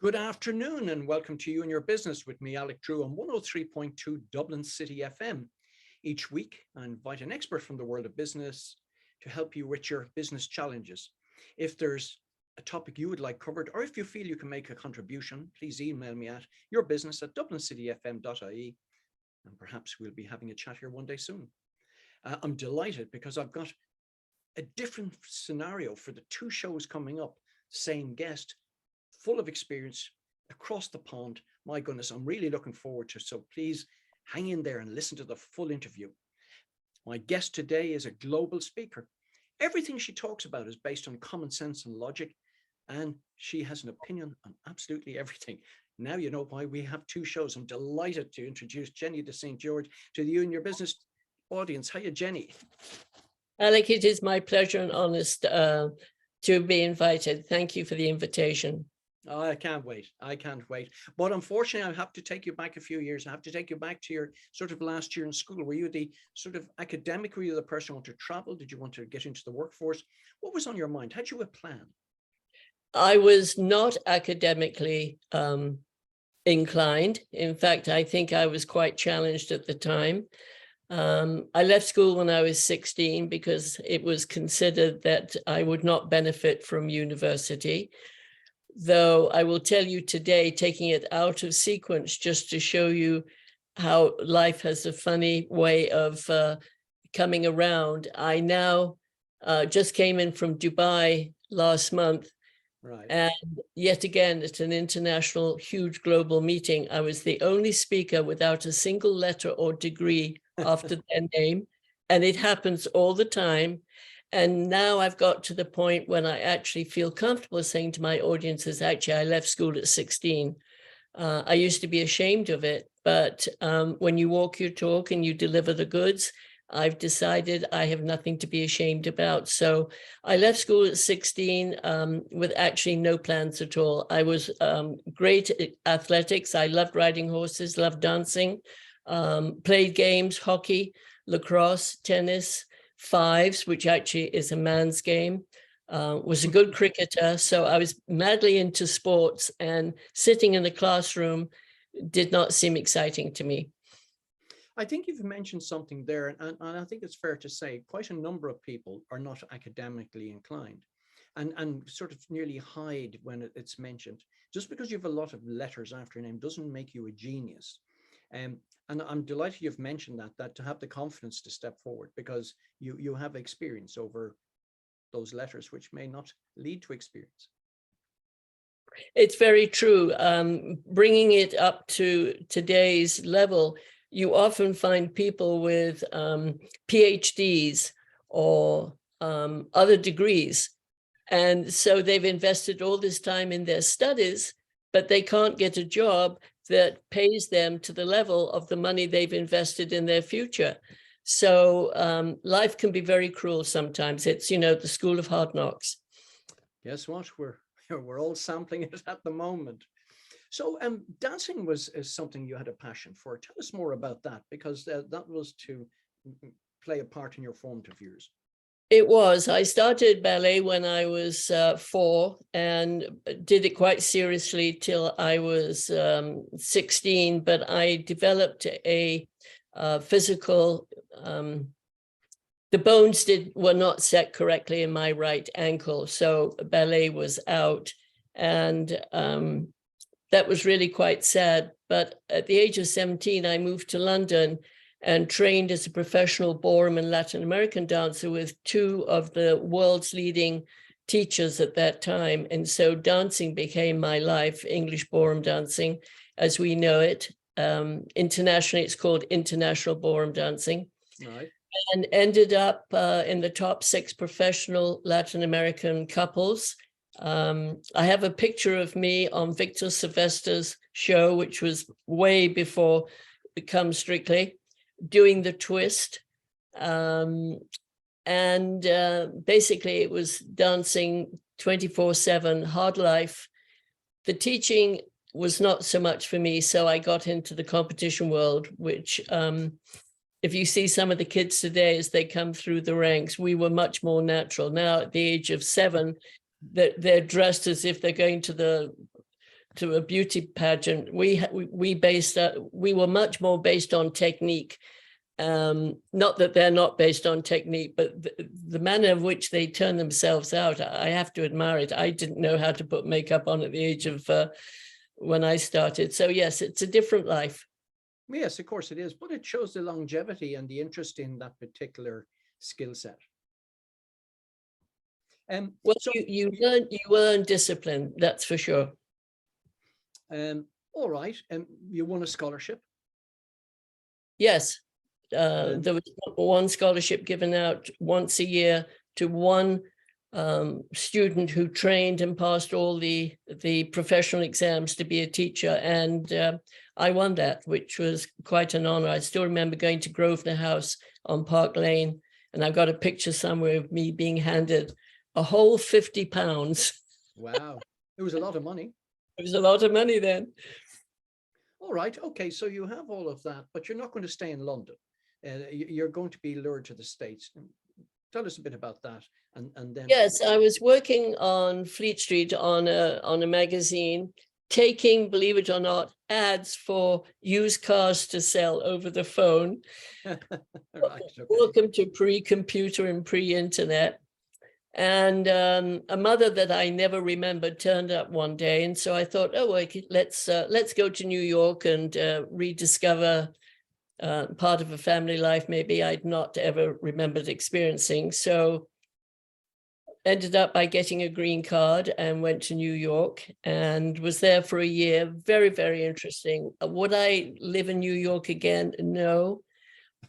Good afternoon and welcome to You and Your Business with me, Alec on 103.2 Dublin City FM. Each week, I invite an expert from the world of business to help you with your business challenges. If there's a topic you would like covered, or if you feel you can make a contribution, please email me at yourbusiness@dublincityfm.ie, and perhaps we'll be having a chat here one day soon. I'm delighted because I've got a different scenario for the two shows coming up, same guest, full of experience across the pond. My goodness, I'm really looking forward to it. So please hang in there and listen to the full interview. My guest today is a global speaker. Everything she talks about is based on common sense and logic, and she has an opinion on absolutely everything. Now you know why we have two shows. I'm delighted to introduce Jenny de St. George to the You and Your Business audience. Hiya, Jenny. Alec, it is my pleasure and honest to be invited. Thank you for the invitation. Oh, I can't wait. I can't wait. But unfortunately, I have to take you back a few years. I have to take you back to your sort of last year in school. Were you the sort of academic? Were you the person who wanted to travel? Did you want to get into the workforce? What was on your mind? Had you a plan? I was not academically inclined. In fact, I think I was quite challenged at the time. I left school when I was 16 because it was considered that I would not benefit from university. Though I will tell you today, taking it out of sequence, just to show you how life has a funny way of coming around. I now just came in from Dubai last month. Right. And yet again, it's an international, huge global meeting. I was the only speaker without a single letter or degree after their name. And it happens all the time. And now I've got to the point when I actually feel comfortable saying to my audiences, actually, I left school at 16. I used to be ashamed of it, but when you walk your talk and you deliver the goods, I've decided I have nothing to be ashamed about. So I left school at 16 with actually no plans at all. I was great at athletics. I loved riding horses, loved dancing, played games, hockey, lacrosse, tennis, fives, which actually is a man's game, was a good cricketer. So I was madly into sports, and sitting in the classroom did not seem exciting to me. I think you've mentioned something there, and I think it's fair to say quite a number of people are not academically inclined and sort of nearly hide when it's mentioned. Just because you have a lot of letters after your name doesn't make you a genius. And I'm delighted you've mentioned that to have the confidence to step forward, because you have experience over those letters, which may not lead to experience. It's very true. Bringing it up to today's level, you often find people with PhDs or other degrees. And so they've invested all this time in their studies, but they can't get a job that pays them to the level of the money they've invested in their future. So life can be very cruel sometimes. It's, you know, the school of hard knocks. Guess what? We're all sampling it at the moment. So dancing is something you had a passion for. Tell us more about that, because that was to play a part in your formative years. It was. I started ballet when I was 4 and did it quite seriously till I was 16, but I developed a physical, the bones were not set correctly in my right ankle, so ballet was out, and that was really quite sad. But at the age of 17, I moved to London and trained as a professional ballroom and Latin American dancer with 2 of the world's leading teachers at that time. And so dancing became my life, English ballroom dancing, as we know it. Internationally, it's called international ballroom dancing. Right. And ended up in the top 6 professional Latin American couples. I have a picture of me on Victor Sylvester's show, which was way before Become Strictly, doing the twist. Basically it was dancing 24/7, hard life. The teaching was not so much for me, so I got into the competition world, which if you see some of the kids today as they come through the ranks, we were much more natural. Now at the age of 7, they're dressed as if they're going to to a beauty pageant, we were much more based on technique. Not that they're not based on technique, but the manner in which they turn themselves out, I have to admire it. I didn't know how to put makeup on at the age of when I started. So yes, it's a different life. Yes, of course it is, but it shows the longevity and the interest in that particular skill set. Well, so you learn discipline, that's for sure. All right, you won a scholarship. Yes, there was one scholarship given out once a year to one student who trained and passed all the professional exams to be a teacher, and I won that, which was quite an honor. I still remember going to Grosvenor House on Park Lane, and I've got a picture somewhere of me being handed a whole £50. Wow, it was a lot of money. It was a lot of money then. All right, okay, so you have all of that, but you're not going to stay in London. You're going to be lured to the States. Tell us a bit about that, and then. Yes, I was working on Fleet Street on a magazine, taking, believe it or not, ads for used cars to sell over the phone. Right, okay. Welcome to pre-computer and pre-internet. And a mother that I never remembered turned up one day, and so I thought, oh, let's go to New York and rediscover part of a family life maybe I'd not ever remembered experiencing. So ended up by getting a green card and went to New York and was there for a year. Very, very interesting. Would I live in New York again? No.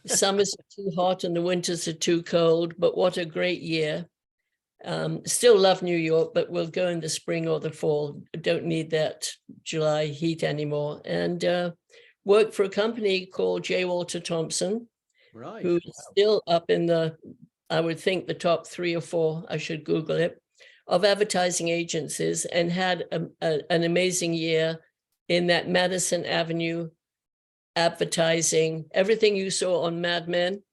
Summers are too hot and the winters are too cold, but what a great year. Still love New York, but we'll go in the spring or the fall. Don't need that July heat anymore. And worked for a company called J. Walter Thompson, right, who's still up in the, I would think, the top 3 or 4, I should Google it, of advertising agencies, and had an amazing year in that Madison Avenue advertising, everything you saw on Mad Men.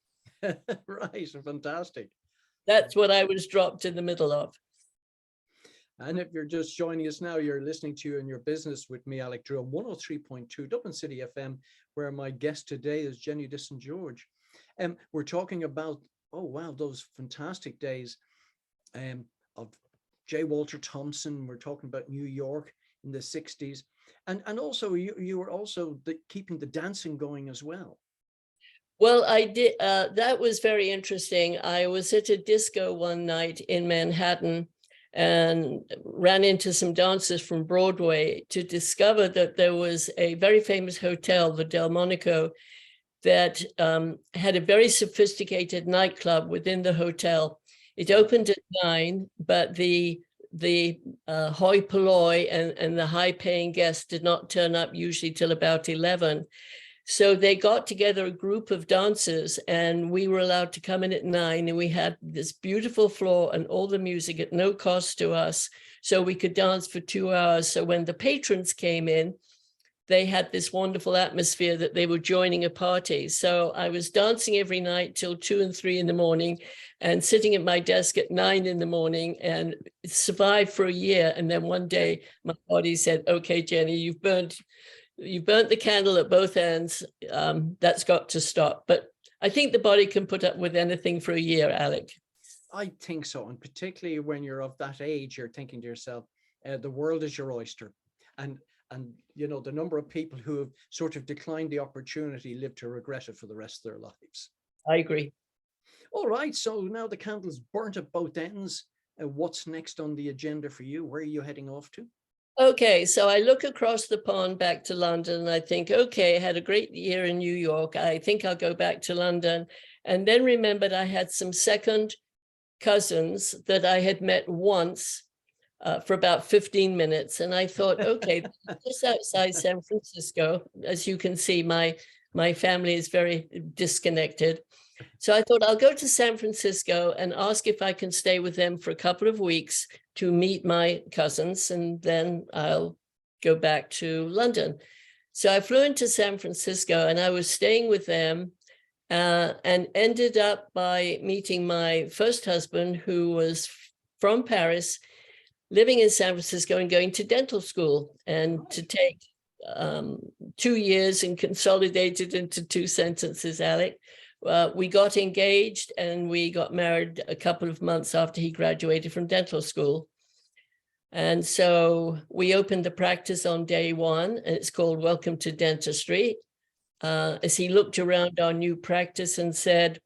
Right, fantastic. That's what I was dropped in the middle of. And if you're just joining us now, you're listening to In Your Business with me, Alec Drew, on 103.2 Dublin City FM, where my guest today is JdSG George. We're talking about, oh wow, those fantastic days of J. Walter Thompson. We're talking about New York in the 60s. And also you were also keeping the dancing going as well. Well, I did. That was very interesting. I was at a disco one night in Manhattan and ran into some dancers from Broadway to discover that there was a very famous hotel, the Delmonico, that had a very sophisticated nightclub within the hotel. It opened at 9, but the hoi polloi and the high-paying guests did not turn up usually till about 11. So they got together a group of dancers, and we were allowed to come in at 9, and we had this beautiful floor and all the music at no cost to us. So we could dance for 2 hours. So when the patrons came in, they had this wonderful atmosphere that they were joining a party. So I was dancing every night till 2 and 3 in the morning, and sitting at my desk at 9 in the morning, and survived for a year. And then one day my body said, okay, Jenny, you've burnt the candle at both ends. That's got to stop. But I think the body can put up with anything for a year, Alec. I think so. And particularly when you're of that age, you're thinking to yourself, the world is your oyster. And you know, the number of people who have sort of declined the opportunity live to regret it for the rest of their lives. I agree. All right. So now the candle's burnt at both ends. What's next on the agenda for you? Where are you heading off to? Okay, so I look across the pond back to London, and I think, okay, I had a great year in New York. I think I'll go back to London. And then remembered I had some second cousins that I had met once for about 15 minutes. And I thought, okay, just outside San Francisco, as you can see, my family is very disconnected. So I thought I'll go to San Francisco and ask if I can stay with them for a couple of weeks to meet my cousins, and then I'll go back to London. So I flew into San Francisco, and I was staying with them and ended up by meeting my first husband, who was from Paris, living in San Francisco and going to dental school, and to take 2 years and consolidate it into 2 sentences, Alec. We got engaged and we got married a couple of months after he graduated from dental school. And so we opened the practice on day one, and it's called Welcome to Dentistry. As he looked around our new practice and said,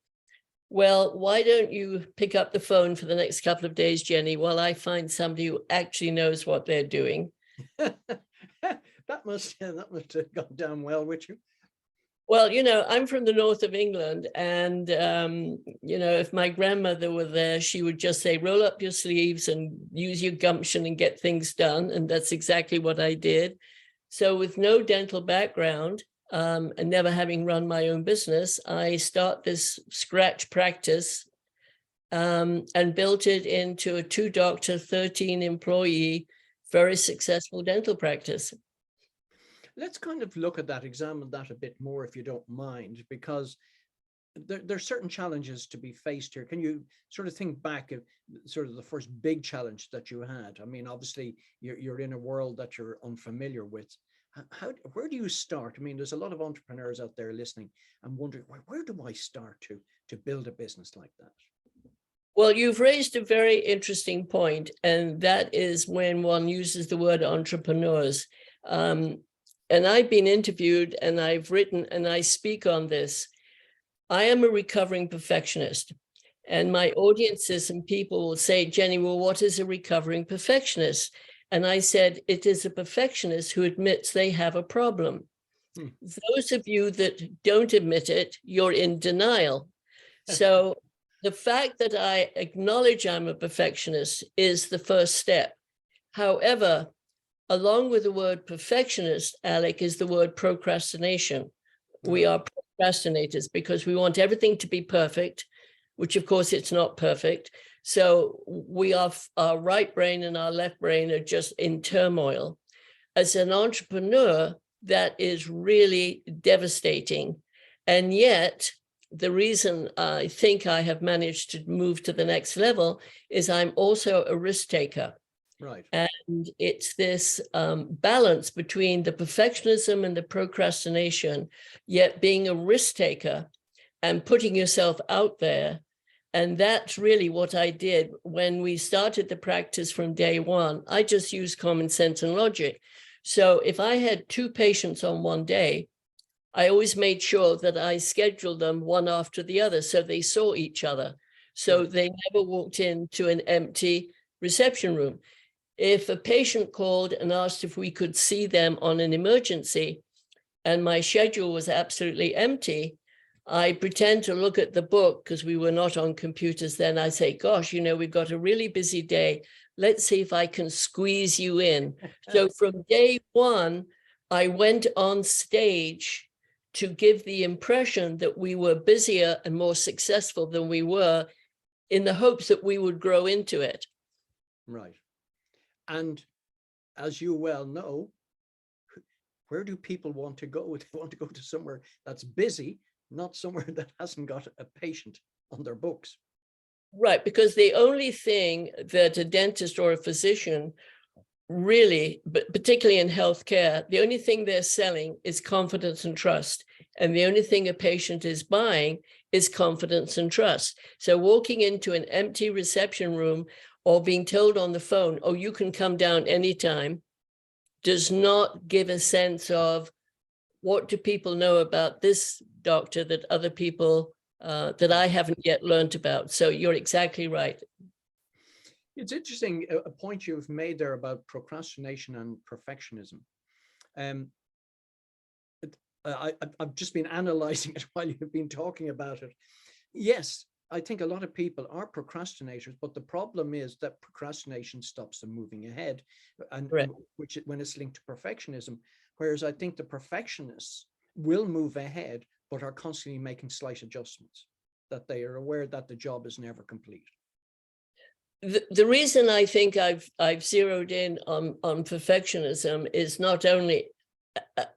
well, why don't you pick up the phone for the next couple of days, Jenny, while I find somebody who actually knows what they're doing? That must have gone down well with you. Well, you know, I'm from the north of England, and, you know, if my grandmother were there, she would just say, roll up your sleeves and use your gumption and get things done. And that's exactly what I did. So with no dental background, and never having run my own business, I start this scratch practice and built it into a 2-doctor, 13-employee, very successful dental practice. Let's kind of look at that, examine that a bit more, if you don't mind, because there's certain challenges to be faced here. Can you sort of think back of sort of the first big challenge that you had? I mean, obviously, you're in a world that you're unfamiliar with. Where do you start? I mean, there's a lot of entrepreneurs out there listening and wondering, where do I start to build a business like that? Well, you've raised a very interesting point, and that is when one uses the word entrepreneurs. And I've been interviewed and I've written and I speak on this. I am a recovering perfectionist, and my audiences and people will say, Jenny, well, what is a recovering perfectionist? And I said, it is a perfectionist who admits they have a problem. Those of you that don't admit it, you're in denial. So the fact that I acknowledge I'm a perfectionist is the first step. However, along with the word perfectionist, Alec, is the word procrastination. We are procrastinators because we want everything to be perfect, which of course it's not perfect. So our right brain and our left brain are just in turmoil. As an entrepreneur, that is really devastating. And yet, the reason I think I have managed to move to the next level is I'm also a risk taker. Right. And it's this balance between the perfectionism and the procrastination, yet being a risk taker and putting yourself out there. And that's really what I did when we started the practice from day one. I just used common sense and logic. So if I had 2 patients on one day, I always made sure that I scheduled them one after the other so they saw each other. So they never walked into an empty reception room. If a patient called and asked if we could see them on an emergency and my schedule was absolutely empty, I pretend to look at the book because we were not on computers then. I say, gosh, you know, we've got a really busy day. Let's see if I can squeeze you in. So from day one, I went on stage to give the impression that we were busier and more successful than we were, in the hopes that we would grow into it. Right. And as you well know, where do people want to go? They want to go to somewhere that's busy, not somewhere that hasn't got a patient on their books. Right, because the only thing that a dentist or a physician really, but particularly in healthcare, the only thing they're selling is confidence and trust. And the only thing a patient is buying is confidence and trust. So walking into an empty reception room or being told on the phone, oh, you can come down anytime, does not give a sense of what do people know about this doctor that other people, that I haven't yet learned about. So you're exactly right. It's interesting, a point you've made there about procrastination and perfectionism. I've just been analyzing it while you've been talking about it. Yes, I think a lot of people are procrastinators, but the problem is that procrastination stops them moving ahead, and which when it's linked to perfectionism. Whereas I think the perfectionists will move ahead, but are constantly making slight adjustments, that they are aware that the job is never complete. The reason I think I've zeroed in on perfectionism is not only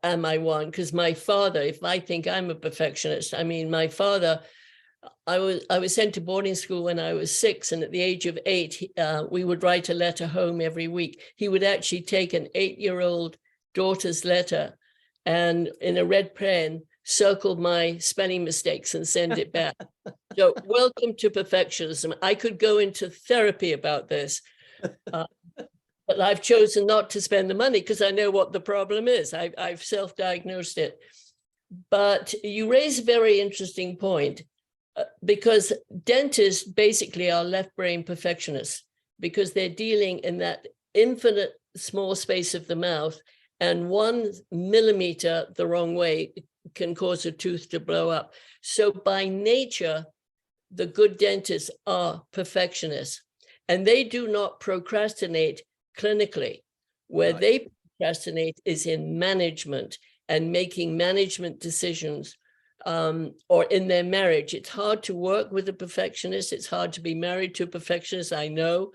am I one, because my father, if I think I'm a perfectionist, I mean, my father I was sent to boarding school when I was 6, and at the age of 8, we would write a letter home every week. He would actually take an 8-year-old daughter's letter and in a red pen circle my spelling mistakes and send it back. So welcome to perfectionism. I could go into therapy about this, but I've chosen not to spend the money because I know what the problem is. I've self-diagnosed it. But you raise a very interesting point. Because dentists basically are left brain perfectionists because they're dealing in that infinite small space of the mouth, and 1 millimeter the wrong way can cause a tooth to blow up. So by nature, the good dentists are perfectionists, and they do not procrastinate clinically. Where Right. they procrastinate is in management and making management decisions. Or in their marriage. It's hard to work with a perfectionist. It's hard to be married to a perfectionist, I know.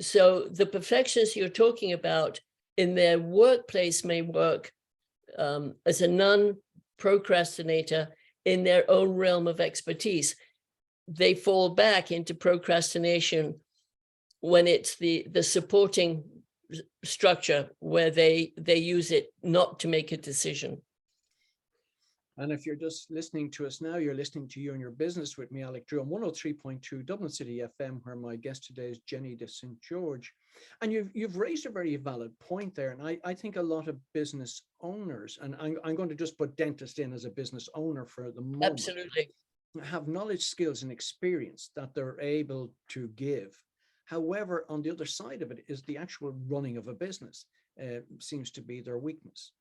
So the perfectionists you're talking about in their workplace may work as a non-procrastinator in their own realm of expertise. They fall back into procrastination when it's the supporting structure where they use it not to make a decision. And if you're just listening to us now, you're listening to You and Your Business with me, Alec Drew, on 103.2 Dublin City FM, where my guest today is Jenny de St. George. And you've raised a very valid point there. And I think a lot of business owners, and I'm going to just put dentist in as a business owner for the moment, Absolutely. have knowledge, skills, and experience that they're able to give. However, on the other side of it is the actual running of a business seems to be their weakness.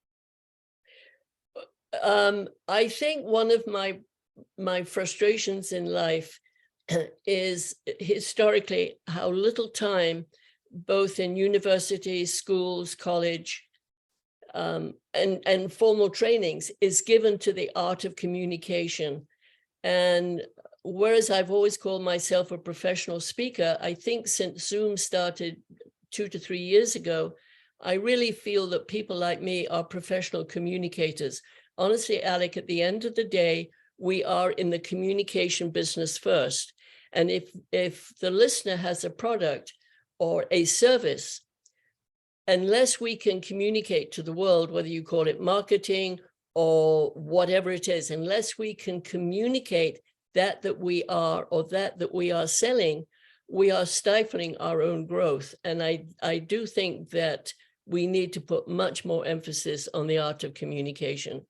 I think one of my frustrations in life is historically how little time, both in universities, schools, college, and formal trainings, is given to the art of communication. And whereas I've always called myself a professional speaker, I think since Zoom started 2 to 3 years ago, I really feel that people like me are professional communicators. Honestly, Alec, at the end of the day, we are in the communication business first. And if the listener has a product or a service, unless we can communicate to the world, whether you call it marketing or whatever it is, unless we can communicate that we are or that we are selling, we are stifling our own growth. And I do think that we need to put much more emphasis on the art of communication.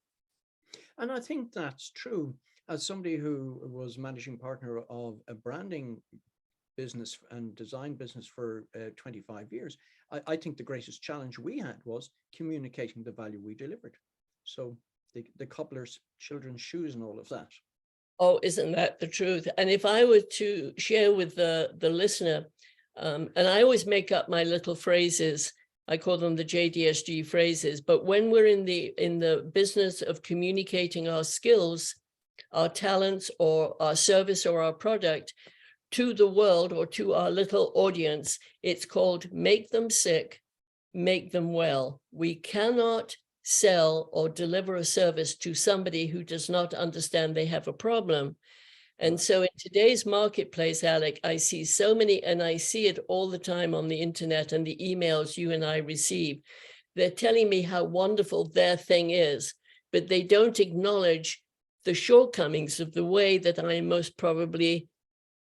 And I think that's true. As somebody who was managing partner of a branding business and design business for 25 years, I think the greatest challenge we had was communicating the value we delivered. So the cobbler's children's shoes and all of that. Oh, isn't that the truth? And if I were to share with the listener, and I always make up my little phrases, I call them the JdSG phrases, but when we're in the business of communicating our skills, our talents, or our service or our product to the world or to our little audience, it's called make them sick, make them well. We cannot sell or deliver a service to somebody who does not understand they have a problem. And so in today's marketplace, Alec, I see so many, and I see it all the time on the internet and the emails you and I receive. They're telling me how wonderful their thing is, but they don't acknowledge the shortcomings of the way that I'm most probably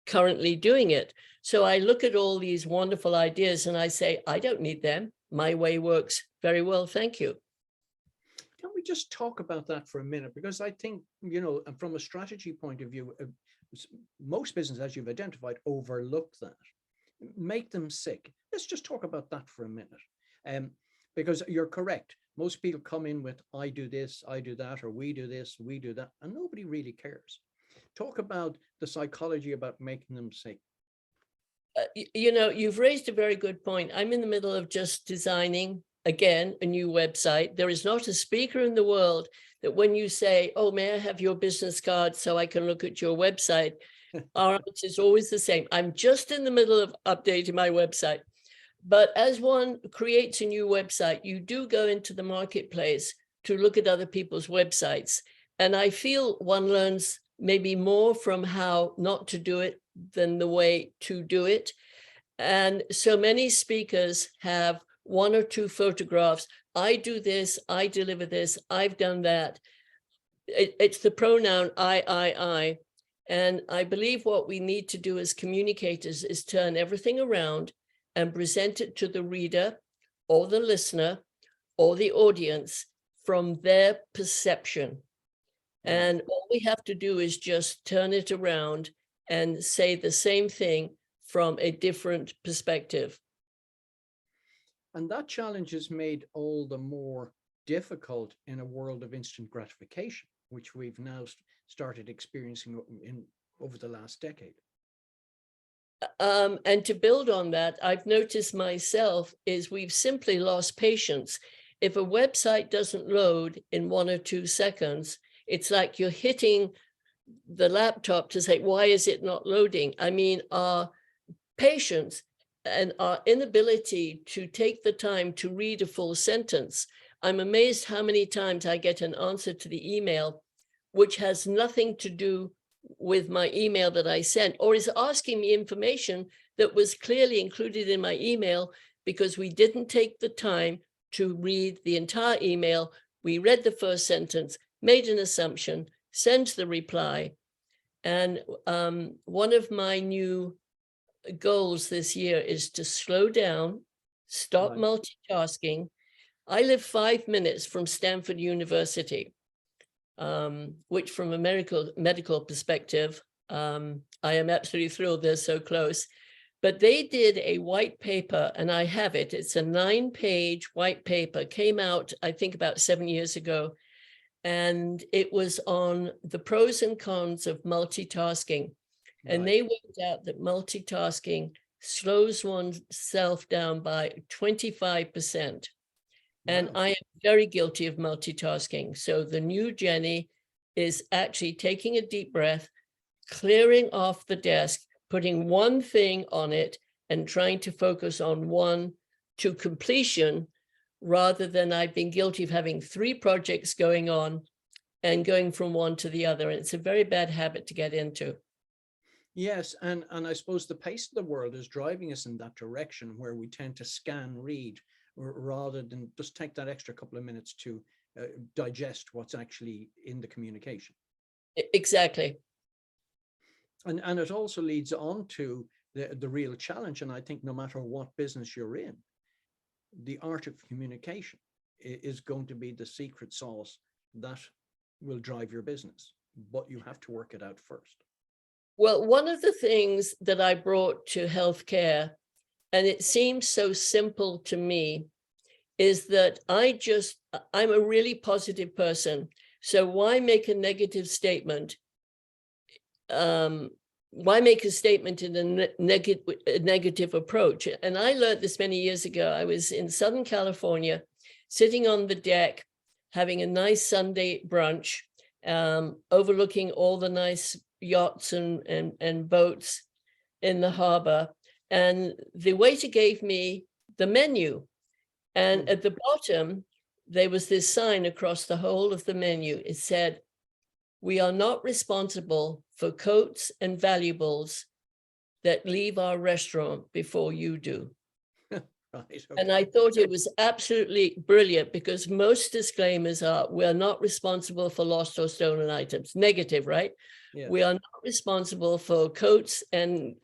currently doing it. So I look at all these wonderful ideas and I say, I don't need them. My way works very well. Thank you. Can we just talk about that for a minute? Because I think, from a strategy point of view, most businesses, as you've identified, overlook that. Make them sick. Let's just talk about that for a minute. Because you're correct. Most people come in with, I do this, I do that, or we do this, we do that, and nobody really cares. Talk about the psychology about making them sick. You've raised a very good point. I'm in the middle of just designing, again, a new website. There is not a speaker in the world that when you say, oh, may I have your business card so I can look at your website? Our answer is always the same. I'm just in the middle of updating my website. But as one creates a new website, you do go into the marketplace to look at other people's websites. And I feel one learns maybe more from how not to do it than the way to do it. And so many speakers have one or two photographs. I do this, I deliver this, I've done that. It's the pronoun I. And I believe what we need to do as communicators is turn everything around and present it to the reader or the listener or the audience from their perception. And all we have to do is just turn it around and say the same thing from a different perspective. And that challenge is made all the more difficult in a world of instant gratification, which we've now started experiencing over the last decade. And to build on that, I've noticed myself is we've simply lost patience. If a website doesn't load in 1 or 2 seconds, it's like you're hitting the laptop to say, why is it not loading? I mean, our patience and our inability to take the time to read a full sentence. I'm amazed how many times I get an answer to the email, which has nothing to do with my email that I sent, or is asking me information that was clearly included in my email because we didn't take the time to read the entire email. We read the first sentence, made an assumption, sent the reply. And one of my new goals this year is to slow down, stop multitasking. I live 5 minutes from Stanford University, which from a medical perspective, I am absolutely thrilled they're so close. But they did a white paper, and I have it. It's a 9-page white paper, came out, I think, about 7 years ago. And it was on the pros and cons of multitasking. And they worked out that multitasking slows oneself down by 25%. And I am very guilty of multitasking. So the new Jenny is actually taking a deep breath, clearing off the desk, putting one thing on it and trying to focus on one to completion, rather than I've been guilty of having 3 projects going on and going from one to the other. And it's a very bad habit to get into. Yes, and I suppose the pace of the world is driving us in that direction, where we tend to scan read rather than just take that extra couple of minutes to digest what's actually in the communication. Exactly. And it also leads on to the real challenge. And I think no matter what business you're in, the art of communication is going to be the secret sauce that will drive your business, but you have to work it out first. Well, one of the things that I brought to healthcare, and it seems so simple to me, is that I'm a really positive person. So why make a negative statement? Why make a statement in a negative approach? And I learned this many years ago. I was in Southern California, sitting on the deck, having a nice Sunday brunch, overlooking all the nice yachts and boats in the harbor. And the waiter gave me the menu. And at the bottom, there was this sign across the whole of the menu. It said, "We are not responsible for coats and valuables that leave our restaurant before you do." Right, okay. And I thought it was absolutely brilliant, because most disclaimers are, we're not responsible for lost or stolen items. Negative, right? Yeah. We are not responsible for coats and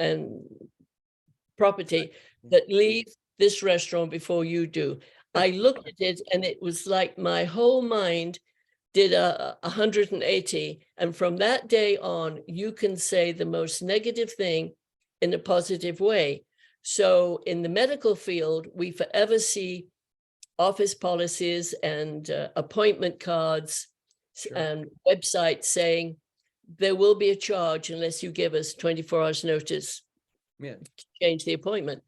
property that leave this restaurant before you do. I looked at it and it was like my whole mind did a 180. And from that day on, you can say the most negative thing in a positive way. So in the medical field, we forever see office policies and appointment cards and websites saying there will be a charge unless you give us 24 hours notice to change the appointment.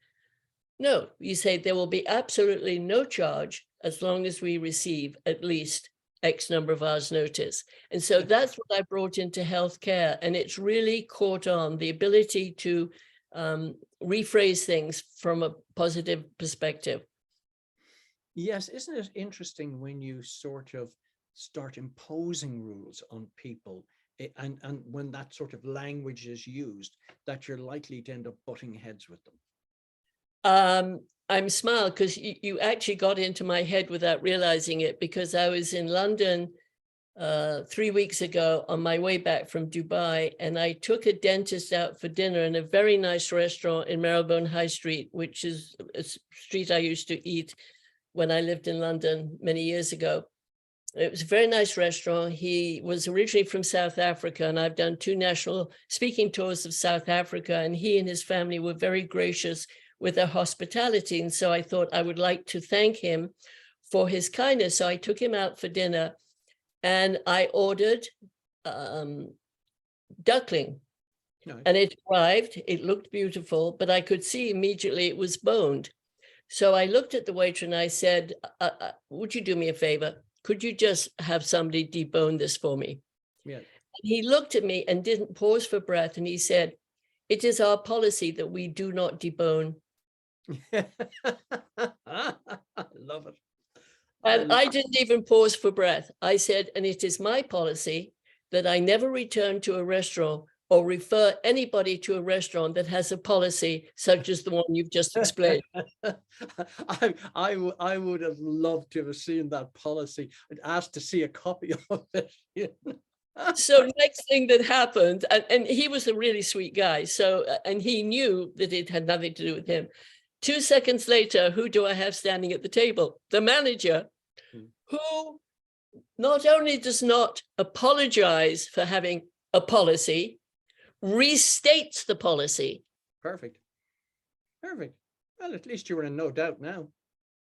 No, you say there will be absolutely no charge as long as we receive at least X number of hours notice. And so that's what I brought into healthcare. And it's really caught on, the ability to rephrase things from a positive perspective. Yes, isn't it interesting when you sort of start imposing rules on people And when that sort of language is used, that you're likely to end up butting heads with them? I'm smart because you actually got into my head without realizing it, because I was in London 3 weeks ago on my way back from Dubai, and I took a dentist out for dinner in a very nice restaurant in Marylebone High Street, which is a street I used to eat when I lived in London many years ago. It was a very nice restaurant. He was originally from South Africa, and I've done 2 national speaking tours of South Africa, and he and his family were very gracious with their hospitality. And so I thought I would like to thank him for his kindness. So I took him out for dinner, and I ordered duckling. No. And it arrived, it looked beautiful, but I could see immediately it was boned. So I looked at the waiter and I said, would you do me a favor? Could you just have somebody debone this for me? Yeah. And he looked at me and didn't pause for breath. And he said, it is our policy that we do not debone. I love it. And I didn't even pause for breath. I said, and it is my policy that I never return to a restaurant or refer anybody to a restaurant that has a policy such as the one you've just explained. I would have loved to have seen that policy and asked to see a copy of it. So next thing that happened, and he was a really sweet guy. So, and he knew that it had nothing to do with him. 2 seconds later, who do I have standing at the table? The manager, who not only does not apologize for having a policy, restates the policy. Perfect. Perfect. Well, at least you were in no doubt now.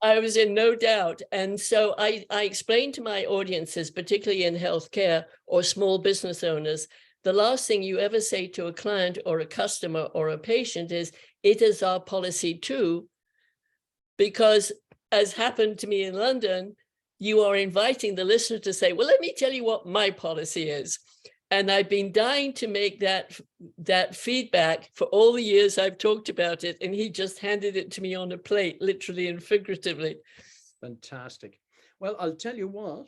I was in no doubt. And so I explained to my audiences, particularly in healthcare or small business owners, the last thing you ever say to a client or a customer or a patient is, it is our policy too, because as happened to me in London, you are inviting the listener to say, well, let me tell you what my policy is. And I've been dying to make that feedback for all the years I've talked about it. And he just handed it to me on a plate, literally and figuratively. Fantastic. Well, I'll tell you what,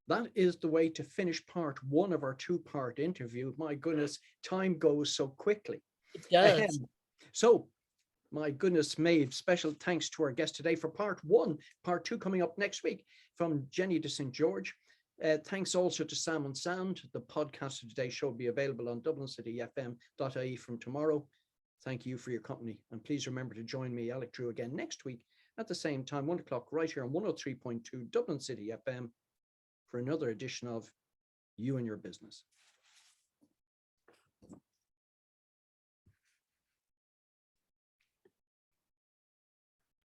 that is the way to finish part 1 of our 2-part interview. My goodness, time goes so quickly. It does. So, my goodness, Maeve, special thanks to our guest today for part 1, part 2 coming up next week from Jenny de St. George. Thanks also to Sam on Sound. The podcast of today's show will be available on dublincityfm.ie from tomorrow. Thank you for your company. And please remember to join me, Alec Drew, again next week at the same time, 1 o'clock, right here on 103.2 Dublin City FM for another edition of You and Your Business.